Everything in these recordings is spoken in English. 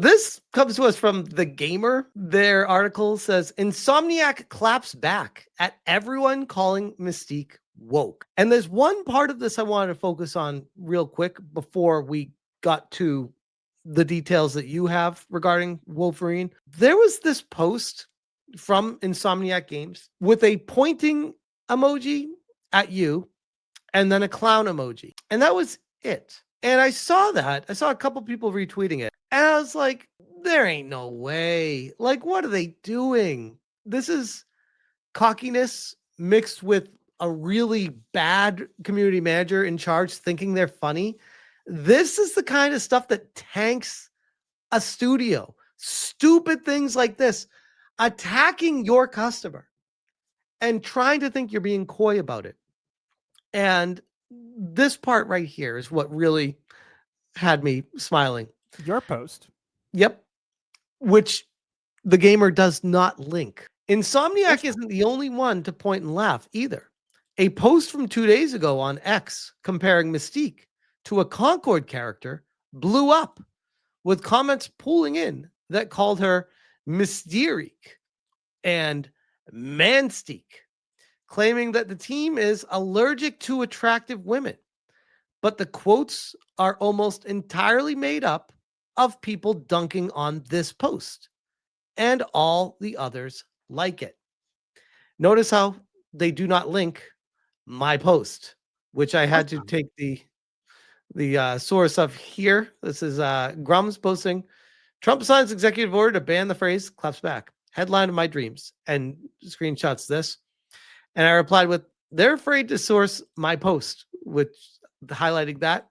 This comes to us from The Gamer. Their article says, Insomniac claps back at everyone calling Mystique woke. And there's one part of this I wanted to focus on real quick before we got to the details that you have regarding Wolverine. There was this post from Insomniac Games with a pointing emoji at you and then a clown emoji. And that was it. And I saw that. I saw a couple people retweeting it. And I was like, there ain't no way. Like, what are they doing? This is cockiness mixed with a really bad community manager in charge thinking they're funny. This is the kind of stuff that tanks a studio. Stupid things like this, attacking your customer and trying to think you're being coy about it. And this part right here is what really had me smiling. Your post. Yep. Which The Gamer does not link. Insomniac isn't the only one to point and laugh either. A post from 2 days ago on X comparing Mystique to a Concord character blew up, with comments pooling in that called her Mysterique and Manstique, claiming that the team is allergic to attractive women. But the quotes are almost entirely made up of people dunking on this post and all the others like it. Notice how they do not link my post, which I had to take the source of here. This is Grum's posting. Trump signs executive order to ban the phrase claps back. Headline of my dreams, and screenshots this. And I replied with, they're afraid to source my post, which highlighting that.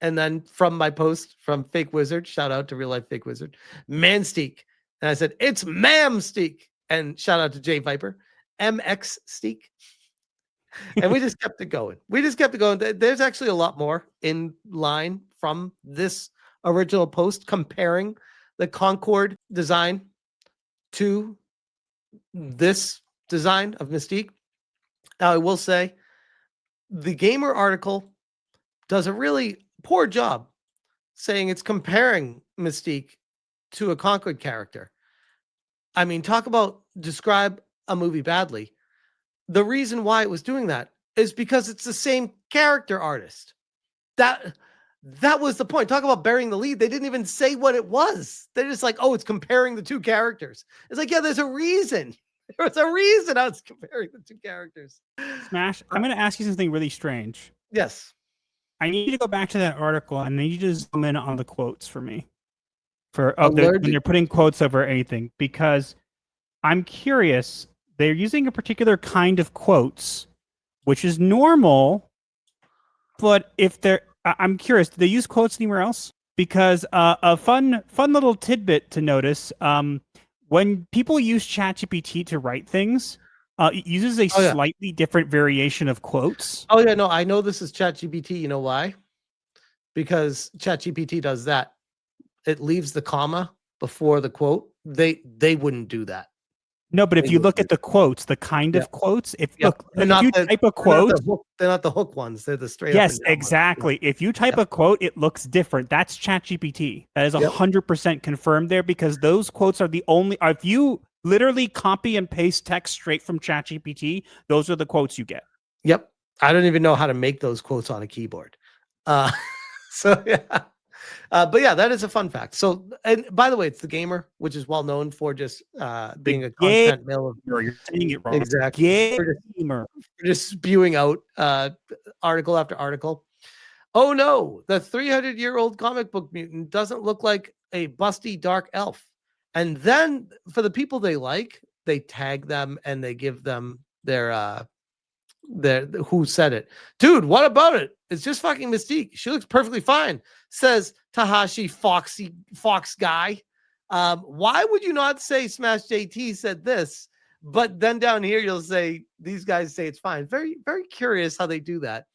And then from my post from Fake Wizard, shout out to Real Life Fake Wizard, Mansteak. And I said, it's Mamsteak. And shout out to Jay Viper, MX Steak. And we just kept it going. There's actually a lot more in line from this original post comparing the Concord design to this design of Mystique. Now, I will say the Gamer article does a really poor job saying it's comparing Mystique to a Concord character. I mean, talk about describe a movie badly. The reason why it was doing that is because it's the same character artist. That was the point. Talk about burying the lead. They didn't even say what it was. They're just like, oh, it's comparing the two characters. It's like, yeah, there's a reason. There's a reason I was comparing the two characters. Smash, I'm going to ask you something really strange. Yes. I need you to go back to that article and I need you to zoom in on the quotes for me. When you're putting quotes over anything, because I'm curious. They're using a particular kind of quotes, which is normal. But I'm curious, do they use quotes anywhere else? Because a fun little tidbit to notice, when people use ChatGPT to write things, it uses a slightly different variation of quotes. Oh, yeah, no, I know this is ChatGPT. You know why? Because ChatGPT does that. It leaves the comma before the quote. They wouldn't do that. No, but if you look at the quotes, the kind of quotes, if you type a quote, they're not the hook ones. They're the straight. Yes, exactly. Ones. If you type a quote, it looks different. That's ChatGPT. That is 100% confirmed there, because those quotes are the only. If you literally copy and paste text straight from ChatGPT, those are the quotes you get. Yep. I don't even know how to make those quotes on a keyboard. So yeah. But yeah, that is a fun fact. So, and by the way, it's The Gamer, which is well known for just being a content mill. You're saying it wrong. Exactly. Gamer. We're just spewing out article after article. Oh no, the 300-year-old comic book mutant doesn't look like a busty dark elf. And then for the people they like, they tag them and they give them their who said it. Dude, what about it? It's just fucking Mystique. She looks perfectly fine, says Tahashi Fox guy. Why would you not say Smash JT said this, but then down here you'll say these guys say it's fine? Very, very curious how they do that.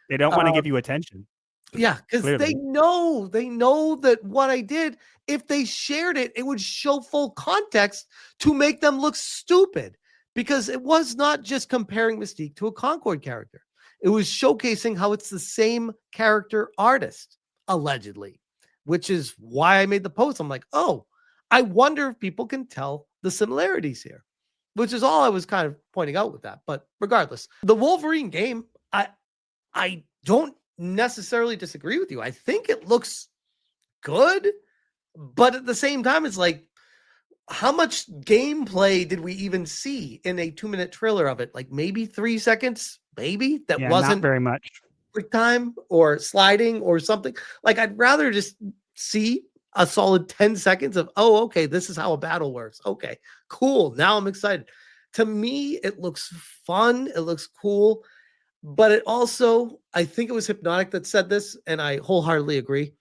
They don't want to give you attention. Yeah, because they know that what I did, if they shared it, it would show full context to make them look stupid. Because it was not just comparing Mystique to a Concord character. It was showcasing how it's the same character artist, allegedly. which is why I made the post. I'm like, oh, I wonder if people can tell the similarities here, which is all I was kind of pointing out with that. But regardless, the Wolverine game, I don't necessarily disagree with you. I think it looks good, but at the same time, it's like, how much gameplay did we even see in a 2-minute trailer of it? Like maybe 3 seconds, maybe that wasn't not very much. Quick time or sliding or something. Like I'd rather just see a solid 10 seconds of, oh, okay, this is how a battle works. Okay, cool. Now I'm excited. To me, it looks fun. It looks cool. But it also, I think it was Hypnotic that said this, and I wholeheartedly agree.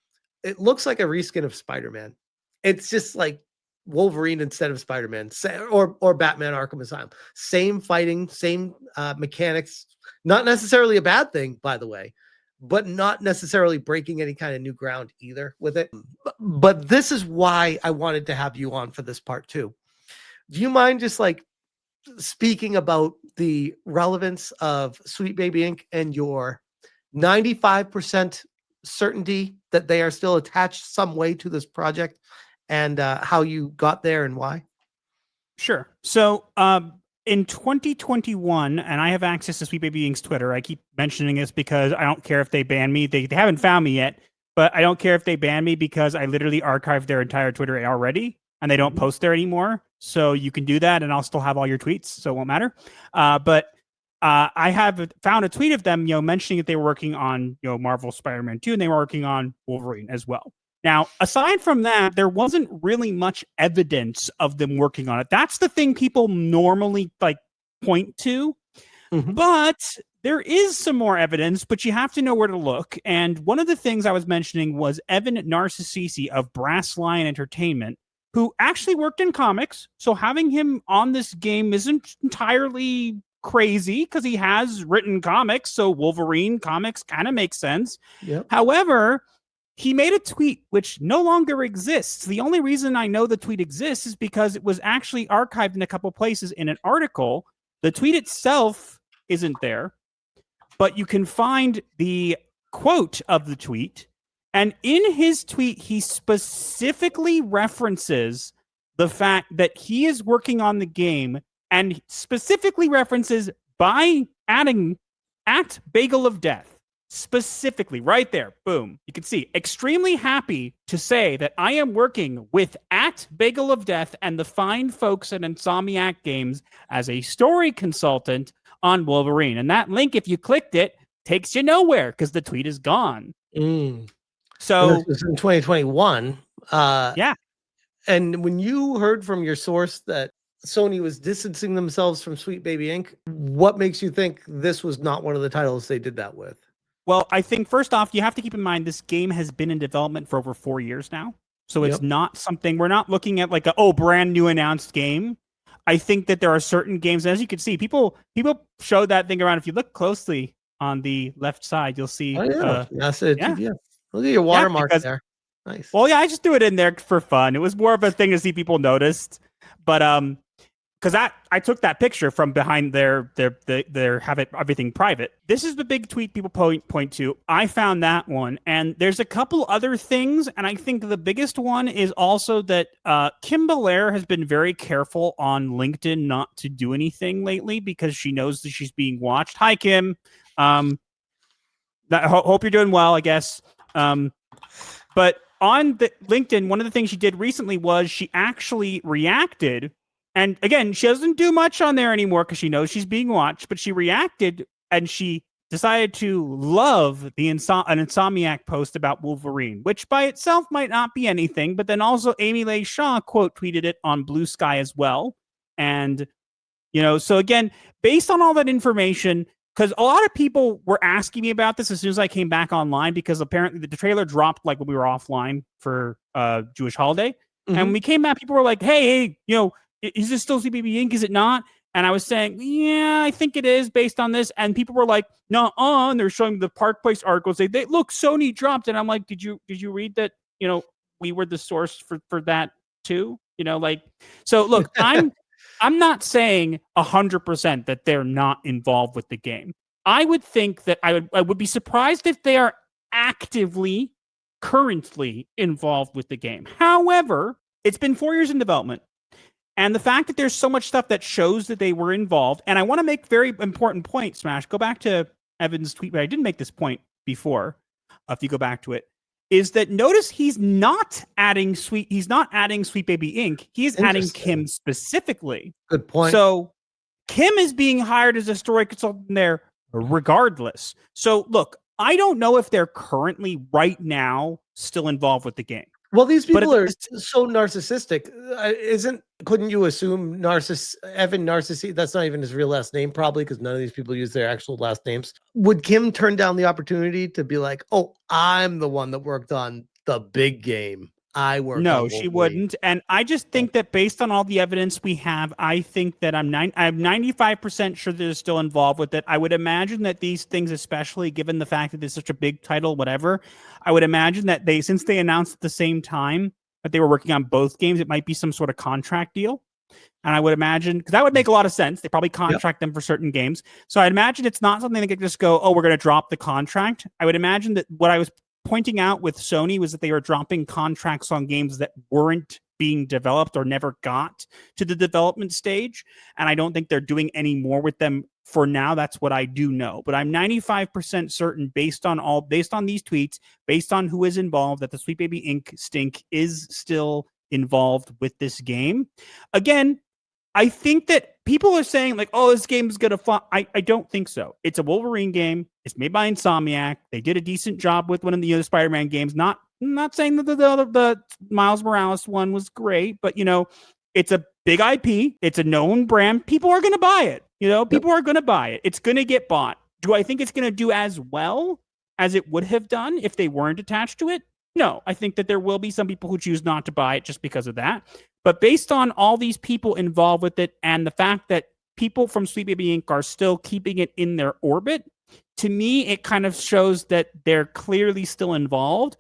It looks like a reskin of Spider-Man. It's just like Wolverine instead of Spider-Man, or Batman Arkham Asylum. Same fighting, same mechanics. Not necessarily a bad thing, by the way, but not necessarily breaking any kind of new ground either with it. But this is why I wanted to have you on for this part too. Do you mind just like speaking about the relevance of Sweet Baby Inc. and your 95% certainty that they are still attached some way to this project, and how you got there and why? Sure. So in 2021, and I have access to Sweet Baby Inc.'s Twitter. I keep mentioning this because I don't care if they ban me. They haven't found me yet, but I don't care if they ban me because I literally archived their entire Twitter already, and they don't post there anymore. So you can do that, and I'll still have all your tweets, so it won't matter. But I have found a tweet of them, mentioning that they were working on, Marvel Spider-Man 2, and they were working on Wolverine as well. Now, aside from that, there wasn't really much evidence of them working on it. That's the thing people normally point to. Mm-hmm. But there is some more evidence, but you have to know where to look. And one of the things I was mentioning was Evan Narcissisi of Brass Lion Entertainment, who actually worked in comics. So having him on this game isn't entirely crazy because he has written comics. So Wolverine comics kind of makes sense. Yep. However, he made a tweet which no longer exists. The only reason I know the tweet exists is because it was actually archived in a couple places in an article. The tweet itself isn't there, but you can find the quote of the tweet. And in his tweet, he specifically references the fact that he is working on the game, and specifically references by adding at Bagel of Death. Specifically, right there, boom. You can see, extremely happy to say that I am working with at Bagel of Death and the fine folks at Insomniac Games as a story consultant on Wolverine. And that link, if you clicked it, takes you nowhere because the tweet is gone. So this was in 2021. Yeah. And when you heard from your source that Sony was distancing themselves from Sweet Baby Inc., what makes you think this was not one of the titles they did that with? Well, I think first off, you have to keep in mind this game has been in development for over 4 years now. So it's not something, we're not looking at like a brand new announced game. I think that there are certain games, as you can see, people show that thing around. If you look closely on the left side, you'll see. MasteroftheTDS. Look at your watermark there. Nice. Well, yeah, I just threw it in there for fun. It was more of a thing to see people noticed. But because I took that picture from behind their have it everything private. This is the big tweet people point to. I found that one, and there's a couple other things, and I think the biggest one is also that Kim Belair has been very careful on LinkedIn not to do anything lately because she knows that she's being watched. Hi, Kim. Hope you're doing well, I guess. But on the LinkedIn, one of the things she did recently was she actually reacted. And again, she doesn't do much on there anymore because she knows she's being watched, but she reacted and she decided to love an Insomniac post about Wolverine, which by itself might not be anything, but then also Amy Leigh Shaw quote tweeted it on Blue Sky as well. And, so again, based on all that information, because a lot of people were asking me about this as soon as I came back online, because apparently the trailer dropped like when we were offline for Jewish holiday. Mm-hmm. And when we came back, people were like, hey, is this still CBB Inc.? Is it not? And I was saying, yeah, I think it is based on this. And people were like, no, and they're showing the Park Place articles. They look, Sony dropped it. I'm like, did you read that? We were the source for that too. So look, I'm not saying 100% that they're not involved with the game. I would think that I would be surprised if they are actively currently involved with the game. However, it's been 4 years in development. And the fact that there's so much stuff that shows that they were involved, and I want to make very important point, Smash. Go back to Evan's tweet, but I didn't make this point before. If you go back to it, is that notice he's not adding Sweet Baby Inc. He is adding Kim specifically. Good point. So Kim is being hired as a story consultant there regardless. So look, I don't know if they're currently right now still involved with the game. Well, these people are so narcissistic. Couldn't you assume Evan Narcissi? That's not even his real last name, probably, because none of these people use their actual last names. Would Kim turn down the opportunity to be like, "Oh, I'm the one that worked on the big game. I worked." No, she wouldn't. And I just think that based on all the evidence we have, I think that I'm 95% sure they're still involved with it. I would imagine that these things, especially given the fact that it's such a big title, whatever, I would imagine that since they announced at the same time that they were working on both games, it might be some sort of contract deal. And I would imagine, because that would make a lot of sense. They probably contract them for certain games. So I'd imagine it's not something they could just go, "Oh, we're going to drop the contract." I would imagine that what I was pointing out with Sony was that they were dropping contracts on games that weren't being developed or never got to the development stage. And I don't think they're doing any more with them for now. That's what I do know. But I'm 95% certain based on these tweets, based on who is involved, that the Sweet Baby Inc. stink is still involved with this game. Again, I think that people are saying like, "Oh, this game is going to fall." I don't think so. It's a Wolverine game. It's made by Insomniac. They did a decent job with one of the other Spider-Man games. Not saying that the Miles Morales one was great, but it's a big IP. It's a known brand. People are going to buy it. People are going to buy it. It's going to get bought. Do I think it's going to do as well as it would have done if they weren't attached to it? No, I think that there will be some people who choose not to buy it just because of that. But based on all these people involved with it and the fact that people from Sweet Baby Inc. are still keeping it in their orbit, to me, it kind of shows that they're clearly still involved.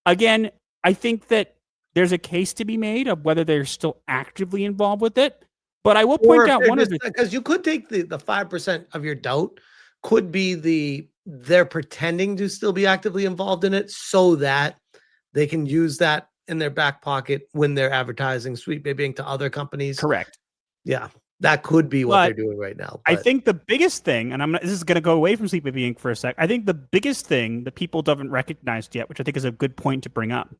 Again, I think that there's a case to be made of whether they're still actively involved with it. But I will point out one of the... Because you could take the 5% of your doubt could be they're pretending to still be actively involved in it so that they can use that in their back pocket when they're advertising Sweet Baby Inc. to other companies. Correct. Yeah, that could be what they're doing right now. But I think the biggest thing, and this is going to go away from Sweet Baby Inc. for a sec. I think the biggest thing that people haven't recognized yet, which I think is a good point to bring up,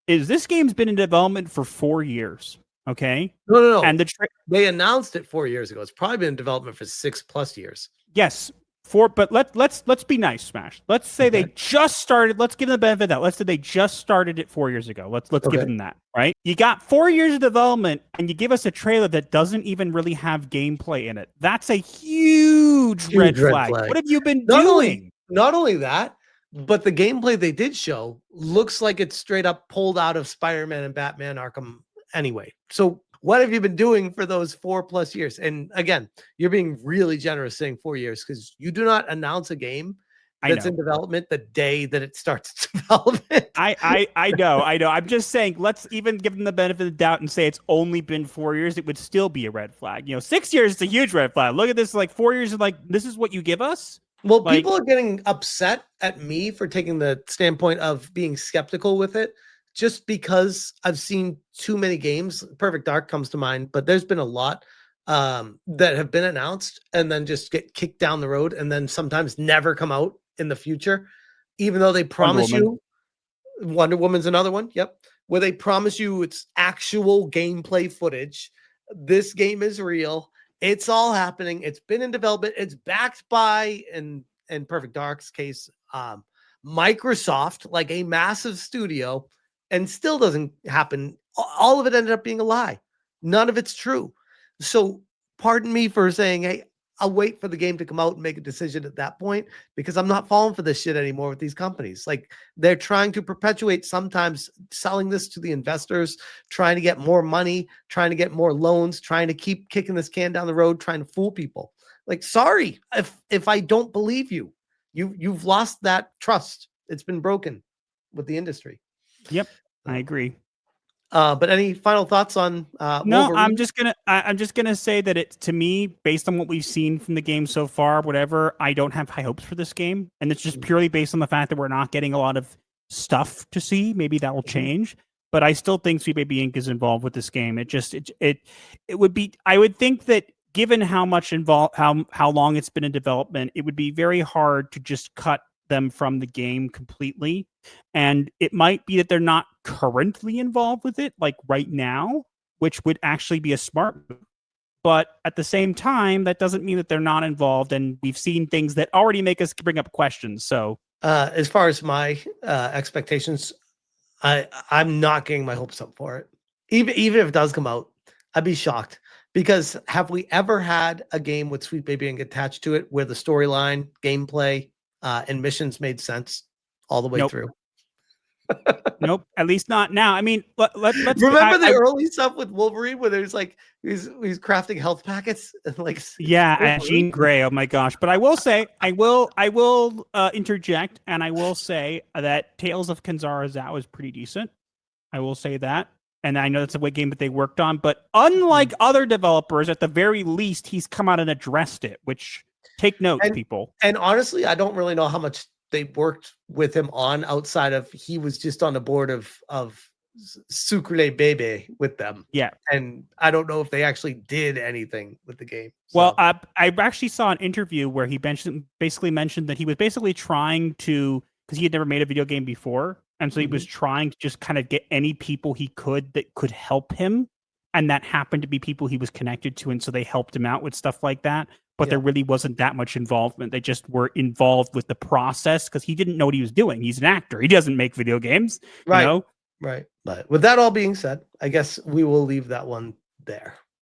is this game's been in development for 4 years. Okay. No. And they announced it 4 years ago. It's probably been in development for 6+ years. Yes. But let's be nice, Smash. Let's say they just started. Let's give them the benefit of that. Let's say they just started it 4 years ago. Let's give them that, right? You got 4 years of development, and you give us a trailer that doesn't even really have gameplay in it. That's a huge red flag. What have you been doing? Not only that, but the gameplay they did show looks like it's straight up pulled out of Spider-Man and Batman Arkham anyway. So what have you been doing for those 4+ years? And again, you're being really generous saying 4 years because you do not announce a game that's in development the day that it starts development. I know. I'm just saying, let's even give them the benefit of the doubt and say it's only been 4 years. It would still be a red flag. 6 years is a huge red flag. Look at this, like 4 years of like, this is what you give us? Well, people are getting upset at me for taking the standpoint of being skeptical with it. Just because I've seen too many games. Perfect Dark comes to mind, but there's been a lot that have been announced and then just get kicked down the road and then sometimes never come out in the future, even though they promise you. Wonder Woman's another one. Yep. Where they promise you it's actual gameplay footage. This game is real. It's all happening. It's been in development. It's backed by, in Perfect Dark's case, Microsoft, like a massive studio. And still doesn't happen. All of it ended up being a lie. None of it's true. So pardon me for saying, hey, I'll wait for the game to come out and make a decision at that point because I'm not falling for this shit anymore with these companies. Like they're trying to perpetuate, sometimes selling this to the investors, trying to get more money, trying to get more loans, trying to keep kicking this can down the road, trying to fool people. Like, sorry, if I don't believe you, you've lost that trust. It's been broken with the industry. Yep, I agree. But any final thoughts on no, Wolverine? I'm just gonna say that it, to me, based on what we've seen from the game so far, whatever, I don't have high hopes for this game. And it's just purely based on the fact that we're not getting a lot of stuff to see. Maybe that will change. But I still think Sweet Baby Inc. is involved with this game. It would be. I would think that given how much involved, how long it's been in development, it would be very hard to just cut them from the game completely. And it might be that they're not currently involved with it, like right now, which would actually be a smart move. But at the same time, that doesn't mean that they're not involved. And we've seen things that already make us bring up questions. So as far as my expectations, I'm not getting my hopes up for it. Even if it does come out, I'd be shocked, because have we ever had a game with Sweet Baby Inc. attached to it where the storyline, gameplay, and missions made sense all the way through? Nope, at least not now. I mean, let's remember the early stuff with Wolverine where there's like he's crafting health packets and like and Jean Grey. Oh my gosh! But I will say, I will interject, and I will say that Tales of Kenzara was pretty decent. I will say that, and I know that's a game that they worked on. But unlike other developers, at the very least, he's come out and addressed it. Which take note, people. And honestly, I don't really know how much they worked with him on outside of he was just on the board of Sucre Bebe with them. Yeah. And I don't know if they actually did anything with the game. So. Well, I actually saw an interview where he basically mentioned that he was basically trying to, because he had never made a video game before. And so he was trying to just kind of get any people he could that could help him. And that happened to be people he was connected to. And so they helped him out with stuff like that. But there really wasn't that much involvement. They just were involved with the process because he didn't know what he was doing. He's an actor. He doesn't make video games. Right. You know? Right. But with that all being said, I guess we will leave that one there.